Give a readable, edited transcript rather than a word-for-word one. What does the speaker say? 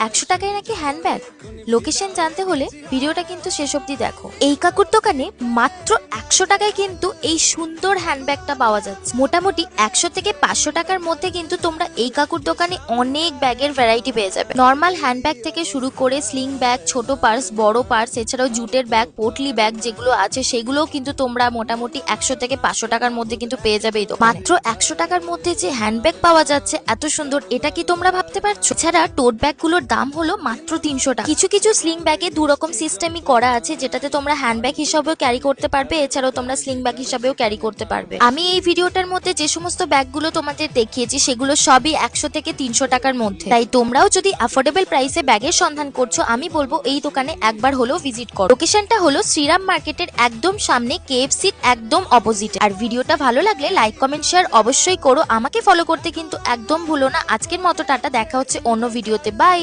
100 টাকায় নাকি handbag. Location জানতে হলে ভিডিওটা কিন্তু শেষ অবধি দেখো। এই কাকুর দোকানে মাত্র 100 টাকায় কিন্তু এই সুন্দর হ্যান্ডব্যাগটা পাওয়া যাচ্ছে। মোটামুটি 100 থেকে 500 টাকার মধ্যে কিন্তু তোমরা এই কাকুর দোকানে অনেক ব্যাগের ভ্যারাইটি পেয়ে যাবে। নর্মাল হ্যান্ডব্যাগ থেকে শুরু করে স্লিং ব্যাগ, ছোট পার্স, বড় পার্স, এছাড়াও জুটের ব্যাগ, পোটলি ব্যাগ যেগুলো আছে সেগুলোও কিন্তু তোমরা মোটামুটি 100 থেকে 500 টাকার মধ্যে কিন্তু পেয়ে যাবে এই দোকানে। মাত্র 100 টাকার মধ্যে যে হ্যান্ডব্যাগ পাওয়া যাচ্ছে এত সুন্দর, এটা কি তোমরা ভাবতে পারছো? এছাড়া টোট ব্যাগ গুলোর দাম হলো মাত্র 300 টাকা। কিছু কিছু স্লিং ব্যাগে দুরকম সিস্টেমই করা আছে, যেটাতে তোমরা হ্যান্ডব্যাগ হিসাবেও ক্যারি করতে পারবে, এছাড়াও তোমরা স্লিং ব্যাগ হিসাবেও ক্যারি করতে পারবে। আমি এই ভিডিওটার মধ্যে যে সমস্ত ব্যাগগুলো তোমাদের দেখিয়েছি সেগুলো সবই 100 থেকে 300 টাকার মধ্যে। তাই তোমরাও যদি অ্যাফোর্ডেবল প্রাইসে ব্যাগের সন্ধান করছো, আমি বলবো এই দোকানে একবার হলেও ভিজিট করো। লোকেশনটা হলো শ্রীরাম মার্কেটের একদম সামনে, কেএফসির একদম অপোজিট। আর ভিডিওটা ভালো লাগলে লাইক, কমেন্ট, শেয়ার অবশ্যই করো। আমাকে ফলো করতে কিন্তু একদম ভুলো না। আজকের মতো টাটা, দেখা হচ্ছে অন্য ভিডিওতে। বাই।